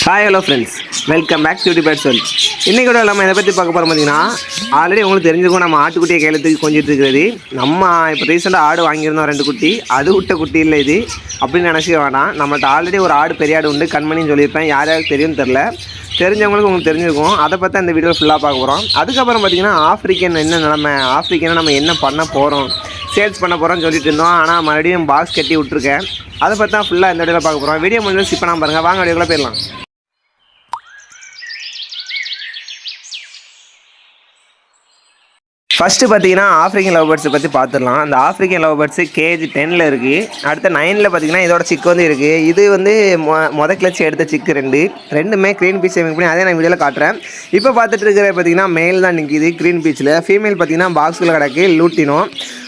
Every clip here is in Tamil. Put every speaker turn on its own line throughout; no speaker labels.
Hi hello friends, welcome back to debate சொல். இன்றைக்கி கூட நம்ம இதை பற்றி பார்க்க போகிறோம். பார்த்தீங்கன்னா ஆல்ரெடி உங்களுக்கு தெரிஞ்சுக்கும், நம்ம ஆட்டுக்குட்டியை கையில் தூக்கி கொஞ்சிட்டு இருக்கிறது. நம்ம இப்போ ரீசெண்டாக ஆடு வாங்கியிருந்தோம் 2 குட்டி. அது விட்ட குட்டி இல்லை இது அப்படின்னு நினச்சிக்க வேண்டாம். நம்மள்ட்ட ஆல்ரெடி ஒரு ஆடு பெரிய ஆடு உண்டு, கண்மணின்னு சொல்லியிருப்பேன். யார் யாருக்கு தெரியும்னு தெரில, தெரிஞ்சவங்களுக்கு உங்களுக்கு தெரிஞ்சிருக்கும். அதை பற்றி அந்த வீடியோ ஃபுல்லாக பார்க்க போகிறோம். அதுக்கப்புறம் பார்த்திங்கன்னா ஆஃப்ரிக்கன் என்ன நிலமை, ஆஃப்ரிக்கனை நம்ம என்ன பண்ண போகிறோம், சேல்ஸ் பண்ண போகிறோம்னு சொல்லிட்டு இருந்தோம். ஆனால் மறுபடியும் பாக்ஸ் கட்டி விட்ருக்கேன். அதை பற்றி தான் ஃபுல்லாக இந்த வீடியோவில் பார்க்க போகிறோம். வீடியோ முடிஞ்சு ஸ்கிப் பண்ணாமல் பாருங்கள். வாங்க வீடியோக்குள்ளே போயிடலாம். ஃபஸ்ட்டு பார்த்தீங்கன்னா ஆஃப்ரிக்கன் லவ் பேர்ட்ஸை பற்றி பார்த்துடலாம். அந்த ஆஃப்ரிக்கன் லவ் பேர்ட்ஸு கேஜ் 10 இருக்குது. அடுத்த 9 பார்த்தீங்கன்னா இதோட சிக்கு வந்து இருக்குது. இது வந்து கிளச்சி எடுத்த சிக்கு ரெண்டுமே க்ரீன் பீச் சேவிங் பண்ணி அதே நான் வீடியோவில் காட்டுறேன். இப்போ பார்த்துட்டு இருக்கிற பார்த்தீங்கன்னா மேல் தான் நிற்கிது க்ரீன் பீச்சில். ஃபீமேல் பார்த்தீங்கன்னா பாக்ஸில் கிடக்கு லூட்டினோ.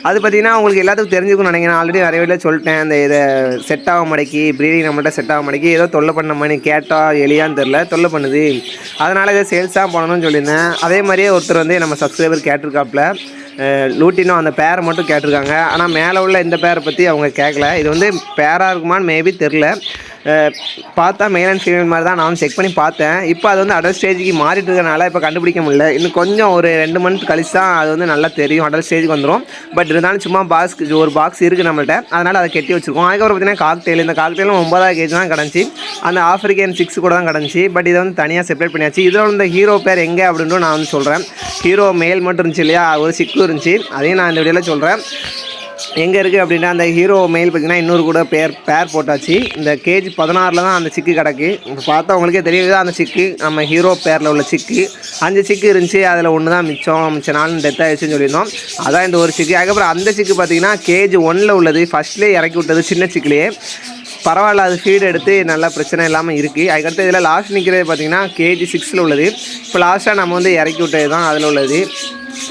அது பார்த்தீங்கன்னா உங்களுக்கு எல்லாத்துக்கும் தெரிஞ்சுக்கணும்னு நினைக்கிறேன். ஆல்ரெடி நிறைய வீட்டில் சொல்லிட்டேன். அந்த இதை செட் ஆக மடக்கி ப்ரீடிங் நம்மள்கிட்ட செட் ஆக மடக்கி ஏதோ தொல்லை பண்ண மாதிரி கேட்டால் எலியான்னு தெரில, தொல்லை பண்ணுது. அதனால் இதை சேல்ஸாக பண்ணணும்னு சொல்லியிருந்தேன். அதே மாதிரியே ஒருத்தர் வந்து நம்ம சப்ஸ்கிரைபர் கேட்டிருக்காப்புல லூட்டினோ அந்த பேரை மட்டும் கேட்டிருக்காங்க. ஆனால் மேலே உள்ள இந்த பேரை பற்றி அவங்க கேட்கல. இது வந்து பேராக இருக்குமான்னு மேபி தெரில. பார்த்தா மேல் அண்ட் ஃபீமேல் மாதிரி தான் நான் செக் பண்ணி பார்த்தேன். இப்போ அது வந்து அடல்ட் ஸ்டேஜுக்கு மாறிட்டு இருக்கனால இப்போ கண்டுபிடிக்க முடியல. இன்னும் கொஞ்சம் ஒரு 2 மந்த் கழிச்சு தான் அது வந்து நல்லா தெரியும், அடல்ட் ஸ்டேஜுக்கு வந்துடும். பட் இருந்தாலும் சும்மா ஒரு பாக்ஸ் இருக்குது நம்மள்கிட்ட, அதனால் அதை கட்டி வச்சுருக்கோம். அதுக்கப்புறம் பார்த்தீங்கன்னா காக்டெயில், இந்த காக்டெயிலும் 9 கேஜ் தான் கிடச்சி. அந்த ஆஃப்ரிக்கன் 6 கூட தான் கிடச்சி. பட் இதை வந்து தனியாக செப்பரேட் பண்ணியாச்சு. இதில் இந்த ஹீரோ பேர் எங்கே அப்படின்ட்டு நான் வந்து சொல்கிறேன். ஹீரோ மேல் மட்டும் இருந்துச்சு இல்லையா, ஒரு சிக்கு இருந்துச்சு, அதையும் நான் இந்த வீடியோவில் சொல்கிறேன் எங்கே இருக்குது அப்படின்னா. அந்த ஹீரோ மெயில் பார்த்திங்கன்னா இன்னொரு கூட பேர் போட்டாச்சு. இந்த கேஜ் 16 தான் அந்த சிக்கு கிடக்கு. இப்போ பார்த்தா உங்களுக்கே தெரியுது அந்த சிக்கு நம்ம ஹீரோ பேரில் உள்ள சிக்கு. 5 சிக்கு இருந்துச்சு, அதில் ஒன்று தான் மிச்சம் 4 டெத் ஆகிடுச்சுன்னு சொல்லியிருந்தோம். அதான் இந்த ஒரு சிக்கு. அதுக்கப்புறம் அந்த சிக்கு பார்த்திங்கன்னா கேஜ் 1 உள்ளது, ஃபஸ்ட்லேயே இறக்கி விட்டது சின்ன சிக்குலேயே. பரவாயில்ல, அது ஃபீடு எடுத்து நல்லா பிரச்சனை இல்லாமல் இருக்குது. அதுக்கடுத்து இதில் லாஸ்ட் நிற்கிறது பார்த்திங்கன்னா கேஜி 6 உள்ளது. இப்போ லாஸ்ட்டாக நம்ம வந்து இறக்கி விட்டது தான் அதில் உள்ளது.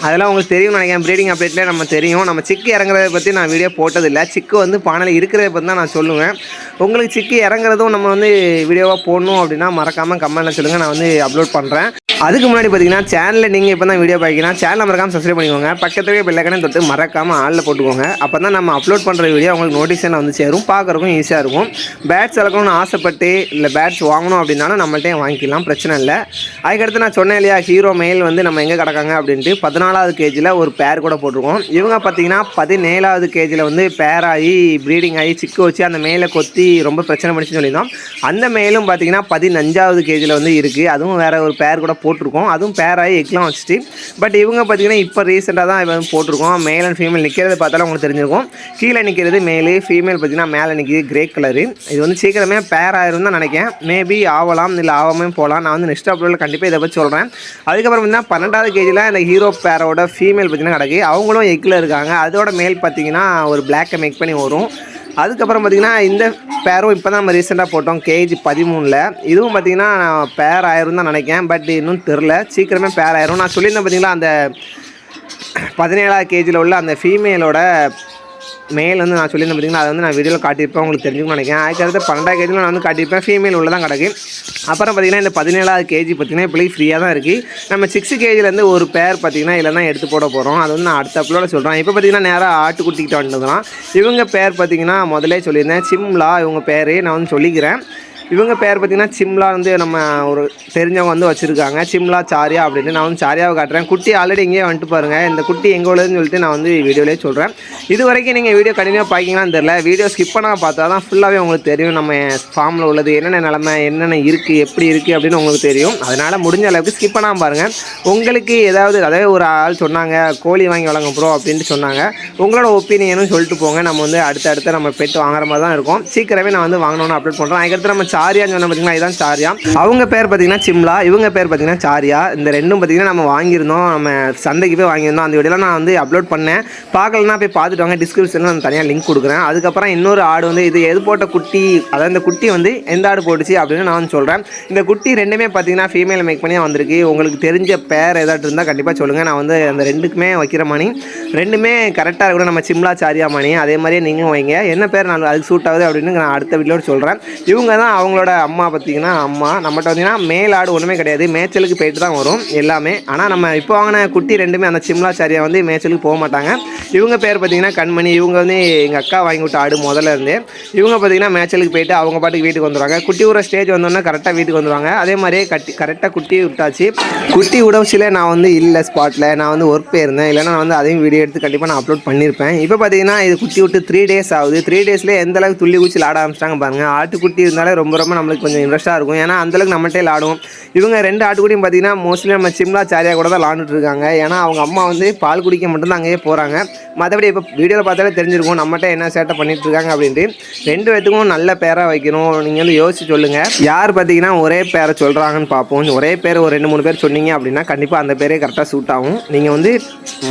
அதெல்லாம் உங்களுக்கு தெரியும் நினைக்கிறேன். ப்ரீடிங் அப்டேட்லேயே நம்ம தெரியும். நம்ம சிக்கு இறங்குறத பற்றி நான் வீடியோ போட்டதில்லை. சிக்கு வந்து பானையில் இருக்கிறத பற்றி தான் நான் சொல்லுவேன். உங்களுக்கு சிக்கு இறங்குறதும் நம்ம வந்து வீடியோவாக போடணும் அப்படின்னா மறக்காமல் கமெண்ட்டில் சொல்லுங்கள், நான் வந்து அப்லோட் பண்ணுறேன். அதுக்கு முன்னாடி பார்த்தீங்கன்னா சேனலில் நீங்கள் இப்போ தான் வீடியோ பார்க்கலாம், சேனலை மறக்காமல் சப்ஸ்கிரைப் பண்ணிக்கோங்க. பக்கத்துலேயே பெல் ஐக்கானை தொட்டு மறக்காமல் ஆளில் போட்டுக்கோங்க. அப்போ தான் நம்ம அப்லோட் பண்ணுற வீடியோ உங்களுக்கு நோட்டிஃபிகேஷன் வந்து சேரும், பார்க்குறக்கும் ஈஸியாக இருக்கும். பேட்ஸ் வளர்க்கணும்னு ஆசைப்பட்டு இல்லை பேட்ஸ் வாங்கணும் அப்படின்னாலும் நம்மள்ட்டே வாங்கிக்கலாம், பிரச்சனை இல்லை. அதுக்கடுத்து நான் சொன்னேன் இல்லையா, ஹீரோ மெயில் வந்து நம்ம எங்கே கிடக்காங்க அப்படின்ட்டு 14வது கேஜில் ஒரு பேர் கூட போட்டிருக்கோம். இவங்க பார்த்தீங்கன்னா 17வது கேஜில் வந்து பேர் ஆகி ப்ரீடிங் ஆகி சிக்கு வச்சு அந்த மேலே கொத்தி ரொம்ப பிரச்சனை பண்ணிச்சுன்னு சொல்லியிருந்தோம். அந்த மேலும் பார்த்தீங்கன்னா 15வது கேஜில் வந்து இருக்குது. அதுவும் வேறு ஒரு பேர் கூட போட்டிருக்கோம். அதுவும் பேர் ஆகி எக்லாம் வச்சுட்டு. பட் இவங்க பார்த்தீங்கன்னா இப்போ ரீசெண்டாக தான் இவங்க போட்டிருக்கோம். மேல் அண்ட் ஃபீமேல் நிற்கிறது பார்த்தாலும் உங்களுக்கு தெரிஞ்சிருக்கும். கீழே நிற்கிறது மேலு, ஃபீமேல் பார்த்தீங்கன்னா மேலே நிற்கிது கிரே கலரு. இது வந்து சீக்கிரமே பேர் ஆயிரும் தான் நினைக்கிறேன். மேபி ஆகலாம், இல்லை ஆகாமல் போகலாம். நான் வந்து நெக்ஸ்ட் அப்லோடில் கண்டிப்பாக இதை பற்றி சொல்கிறேன். அதுக்கப்புறம் பார்த்தீங்கன்னா 12வது கேஜில் இந்த ஹீரோ பேரோட ஃபீமேல் பார்த்தீங்கன்னா கிடக்கு. அவங்களும் எக்கில் இருக்காங்க. அதோட மேல் பார்த்தீங்கன்னா ஒரு பிளாக்கை மேக் பண்ணி வரும். அதுக்கப்புறம் பார்த்திங்கன்னா இந்த பேரும் இப்போ தான் நம்ம ரீசெண்டாக போட்டோம் கேஜ் 13. இதுவும் பார்த்திங்கன்னா பேர் ஆயிரும் தான் நினைக்கிறேன். பட் இன்னும் தெரில, சீக்கிரமே பேர் ஆயிரும். நான் சொல்லியிருந்தேன் பார்த்திங்களா, அந்த 17வது கேஜியில் உள்ள அந்த ஃபீமேலோட மேல் வந்து நான் சொல்லியிருந்தேன் பார்த்திங்கன்னா, அதை வந்து நான் வீடியோவில் காட்டியிருப்பேன், உங்களுக்கு தெரிஞ்சுக்கணும்னு நினைக்கிறேன். அதுக்கடுத்து 12வது கேஜியில் நான் வந்து காட்டியிருப்பேன், ஃபீமேல் உள்ள தான் கிடக்கு. அப்புறம் பார்த்திங்கன்னா இந்த 17வது கேஜி பார்த்திங்கன்னா இப்போதைக்கு ஃப்ரீயாக தான் இருக்குது. நம்ம 6 கேஜிலேருந்து ஒரு பேர் பார்த்திங்கன்னா இதில் தான் எடுத்து போட போகிறோம். அது வந்து நான் அடுத்த அப்லோட சொல்கிறேன். இப்போ பார்த்திங்கன்னா நேராக ஆட்டுக்குட்டிக்கிட்ட வந்துதான். இவங்க பேர் பார்த்திங்கன்னா முதலே சொல்லியிருந்தேன், சிம்லா இவங்க பேர். நான் வந்து சொல்லிக்கிறேன். இவங்க பேர் பார்த்திங்கன்னா சிம்லா வந்து நம்ம ஒரு தெரிஞ்சவங்க வந்து வச்சுருக்காங்க, சிம்லா சாரியா அப்படின்ட்டு. நான் வந்து சாரியாவை காட்டுறேன். குட்டி ஆல்ரெடி இங்கேயே வந்துட்டு பாருங்கள். இந்த குட்டி எங்கே உள்ளதுன்னு சொல்லிட்டு நான் வந்து வீடியோலேயே சொல்கிறேன். இது வரைக்கும் நீங்கள் வீடியோ கண்டினியூவாக பார்க்கிங்களான்னு தெரில. வீடியோ ஸ்கிப் பண்ணால் பார்த்தா தான் ஃபுல்லாகவே உங்களுக்கு தெரியும் நம்ம ஃபார்மில் உள்ளது என்னென்ன நிலமை, என்னென்ன இருக்குது, எப்படி இருக்குது அப்படின்னு உங்களுக்கு தெரியும். அதனால் முடிஞ்ச அளவுக்கு ஸ்கிப் பண்ணாமல் பாருங்கள். உங்களுக்கு ஏதாவது ஒரு ஆள் சொன்னாங்க கோழி வாங்கி வழங்க ப்ரோ அப்படின்ட்டு சொன்னாங்க. உங்களோட ஒப்பீனியனும் சொல்லிட்டு போங்க. நம்ம வந்து அடுத்தடுத்து நம்ம பெட்டு வாங்குற மாதிரி தான் இருக்கும். சீக்கிரமே நான் வந்து வாங்கணும்னு அப்லோட் பண்ணுறேன். அதுக்கடுத்து நம்ம சாரியான்னு சொன்ன பார்த்தீங்கன்னா இதுதான் சாரியா. அவங்க பேர் பார்த்தீங்கன்னா சிம்லா, இவங்க பேர் பார்த்தீங்கன்னா சாரியா. இந்த ரெண்டும் பார்த்தீங்கன்னா நம்ம வாங்கியிருந்தோம், நம்ம சந்தைக்கு போய் வாங்கியிருந்தோம். அந்த வீடியோலாம் நான் வந்து அப்லோட் பண்ணேன். பார்க்கலன்னா போய் பார்த்துட்டு வாங்க, டிஸ்கிரிப்ஷனில் நான் தனியாக லிங்க் கொடுக்குறேன். அதுக்கப்புறம் இன்னொரு ஆடு வந்து இது எது போட்ட குட்டி, அதாவது இந்த குட்டி வந்து எந்த ஆடு போட்டுச்சு அப்படின்னு நான் வந்து சொல்கிறேன். இந்த குட்டி ரெண்டுமே பார்த்தீங்கன்னா ஃபீமேல் மேக் பண்ணி வந்திருக்கு. உங்களுக்கு தெரிஞ்ச பேர் ஏதாட்டு இருந்தால் கண்டிப்பாக சொல்லுங்கள். நான் வந்து அந்த ரெண்டுக்குமே வைக்கிற மணி ரெண்டுமே கரெக்டாக இருக்கணும். நம்ம சிம்லா சாரியா மணி அதே மாதிரியே நீங்களும் வைங்க. என்ன பேர் நான் அதுக்கு சூட் ஆகுது அப்படின்னு நான் அடுத்த வீடியோட சொல்கிறேன். இவங்க தான் அவங்களோட அம்மா பார்த்தீங்கன்னா நம்மகிட்ட பார்த்தீங்கன்னா மேல் ஆடு ஒன்றுமே கிடையாது, மேய்ச்சலுக்கு போயிட்டு தான் வரும் எல்லாமே. ஆனால் நம்ம இப்போ வாங்கின குட்டி ரெண்டுமே அந்த சிம்லா சாரியா வந்து மேய்ச்சலுக்கு போக மாட்டாங்க. இவங்க பேர் பார்த்தீங்கன்னா கண்மணி. இவங்க வந்து எங்கள் அக்கா வாங்கி விட்ட ஆடு முதல்ல இருந்து. இவங்க பார்த்தீங்கன்னா மேய்ச்சலுக்கு போயிட்டு அவங்க பாட்டுக்கு வீட்டுக்கு வந்துடுவாங்க. குட்டி விடுற ஸ்டேஜ் வந்தோன்னா கரெக்டாக வீட்டுக்கு வந்துடுவாங்க. அதே மாதிரியே கரெக்டாக குட்டி விட்டாச்சு. குட்டி விடச்சில் நான் வந்து இல்லை ஸ்பாட்டில், நான் வந்து ஒர்க் போயிருந்தேன். இல்லைனா நான் வந்து அதையும் வீடியோ எடுத்து கண்டிப்பாக நான் அப்லோட் பண்ணியிருப்பேன். இப்போ பார்த்தீங்கன்னா இது குட்டி விட்டு 3 days ஆகுது. 3 daysலேயே எந்த அளவுக்கு துள்ளி குச்சி ஆட ஆரம்பிச்சிட்டாங்க பாருங்கள். ஆட்டுக்குட்டி இருந்தாலே ரொம்ப நம்மளுக்கு கொஞ்சம் இன்ட்ரெஸ்ட்டாக இருக்கும். ஏன்னா அந்தளவுக்கு நம்மகிட்டே ஆடும். இவங்க 2 ஆட்டுக்குட்டியும் பார்த்தீங்கன்னா மோஸ்ட்லி நம்ம சிம்லா சாரியா கூட தான் விளாண்டுட்டு இருக்காங்க. ஏன்னா அவங்க அம்மா வந்து பால் குடிக்க மட்டும்தான் அங்கேயே போகிறாங்க. மற்றபடி இப்போ வீடியோவில் பார்த்தாலே தெரிஞ்சிருக்கும் நம்மகிட்ட என்ன சேட்டை பண்ணிட்டு இருக்காங்க அப்படின்ட்டு. 2 பேத்துக்கும் நல்ல பேராக வைக்கணும். நீங்கள் வந்து யோசிச்சு சொல்லுங்கள், யார் பார்த்தீங்கன்னா ஒரே பேரை சொல்கிறாங்கன்னு பார்ப்போம். ஒரே பேர் ஒரு 2-3 பேர் சொன்னீங்க அப்படின்னா கண்டிப்பாக அந்த பேரே கரெக்டாக சூட் ஆகும். நீங்கள் வந்து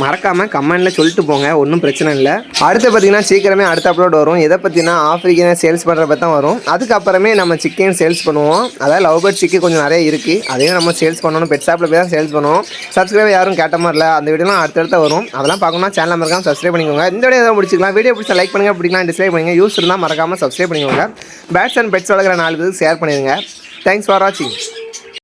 மறக்காமல் கமெண்ட்டில் சொல்லிட்டு போங்க, ஒன்றும் பிரச்சனை இல்லை. அடுத்து பார்த்தீங்கன்னா சீக்கிரமே அடுத்த அப்லோட் வரும். எதை பற்றினா ஆஃப்ரிக்கனை சேல்ஸ் பண்ணுற பற்றி தான் வரும். அதுக்கப்புறமே நம்ம சிக்கன் சேல்ஸ் பண்ணுவோம். அதாவது லவ் பேர்ட் சிக்கன் கொஞ்சம் நிறைய இருக்குது, அதையும் நம்ம சேல்ஸ் பண்ணணும். பெட் ஷாப்பில் போய் தான் சேல்ஸ் பண்ணுவோம். சப்ஸ்கிரைப் யாரும் கேட்ட மாதிரி இல்லை, அந்த வீடியோலாம் அடுத்தடுத்த வரும். அதெல்லாம் பார்க்கணும்னா சேனல் மறக்காமல் சப்ஸ்கிரைப் பண்ணிக்கோங்க. இந்த வீடியோ எதாவது முடிச்சிக்கலாம். வீடியோ பிடிச்சா லைக் பண்ணுங்கள், பிடிக்கலாம் டிஸ்லைக் பண்ணுங்கள். யூஸ் இருந்தால் மறக்காமல் சப்ஸ்கிரைப் பண்ணிக்கோங்க. பேட்ஸ் அண்ட் பெட்ஸ் வளர்க்குற 4 பேருக்கு ஷேர் பண்ணிடுங்க. தேங்க்ஸ் ஃபார் வாட்சிங்.